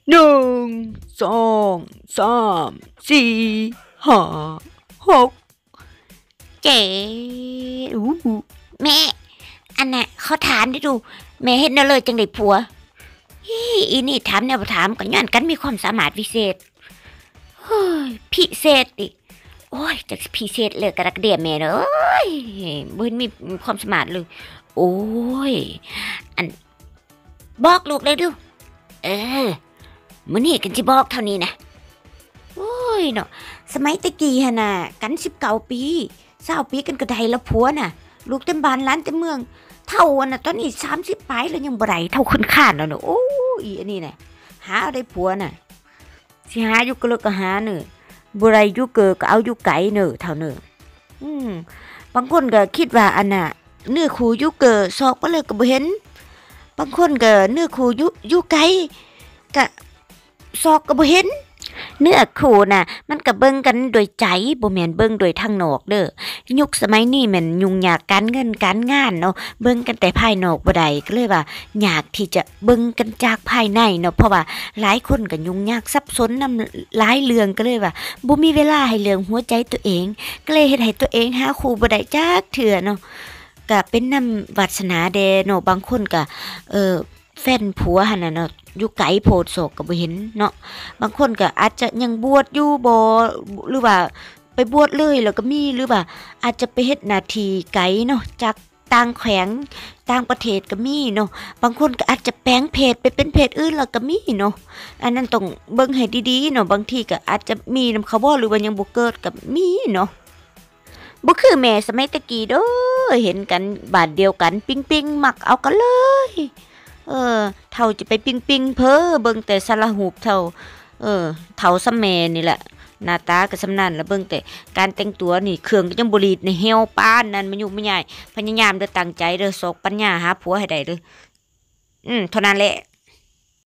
1 2 3 4 5 6เก๋แม่อันน่ะเขาถามได้ดูแม่เห็นเลยจังได้ผัวอีนี่ถามแนวถามก็ย้อนกันมีความสามารถพิเศษเฮ้ยพิเศษดิโอ้ยจากพิเศษเลยกระดักเดียแม่เลยบ่เห็นมีความสามารถเลยโอ้ยอันบอกลูกเลยดูมื้อนี้กันสิบอกเท่านี้นะโอ้ยเนาะสมัยตะกี้หั่นน่ะกัน19 ปี20 ปีกันก็ได้แล้วผัวน่ะลูกเต็มบ้านล้านเต็มเมืองเท่าอันน่ะตอนนี้30 ปลายแล้วยังบ่ได้เท่าคนข้านแล้วเนาะโอ้ยอันนี้น่ะหาเอาได้ผัวน่ะสิหาอยู่ก็เลิกก็หาเน้อบ่ได้อยู่เกิดก็เอาอยู่ไกลเน้อเท่าเน้อบางคนก็คิดว่าอันน่ะเนื้อคู่อยู่เกิดซอกบ่เลยก็บ่เห็นบางคนก็เนื้อคู่อยู่ไกลก็ซอกก็บ่เห็นเนื้อคู่น่ะมันก็เบิ่งกันโดยใจบ่แม่นเบิ่งโดยทางนอกเด้อยุคสมัยนี้แม่นยุ่งยากการเงินการงานเนาะเบิ่งกันแต่ภายนอกบ่ได้ก็เลยว่ายากที่จะเบิ่งกันจากภายในเนาะเพราะว่าหลายคนก็ยุ่งยากซับซ้อนนำหลายเรื่องก็เลยว่าบ่มีเวลาให้เรื่องหัวใจตัวเองก็เลยเฮ็ดให้ตัวเองหาคู่บ่ได้จักเทื่อเนาะก็เป็นนำวาสนาแดเนาะบางคนก็แฟนผัวหั่นน่ะเนาะอยู่ไกลโพดโศกก็บ่เห็นเนาะบางคนก็อาจจะยังบวชอยู่บ่หรือว่าไปบวชเลยแล้วก็มีหรือว่าอาจจะไปเฮ็ดหน้าที่ไกลเนาะจากต่างแขวงต่างประเทศก็มีเนาะบางคนก็อาจจะแปลงเพศไปเป็นเพศอื่นแล้วก็มีเนาะอันนั้นต้องเบิ่งให้ดีๆเนาะบางทีก็อาจจะมีนำเขาบ่หรือว่ายังบ่เกิดก็มีเนาะบ่คือแม่สมัยตะกี้เด้อเห็นกันบ้านเดียวกันปิ๊งๆมักเอากันเลยเท่าจะไปปิ้งเพ้อเบิ่งแต่สารหูปเท่าเท่าซำแม่นี่แหละหน้าตาก็ซำนั้นแล้วเบิ่งแต่การแต่งตัวนี่เครื่องก็ยังบ่รีดในเหี่ยวปานนั้นมันยุ่งมันยากพยายามเด้อตั้งใจเด้อสอกปัญญาหาผัวให้ได้เด้อเท่านั้นแหละ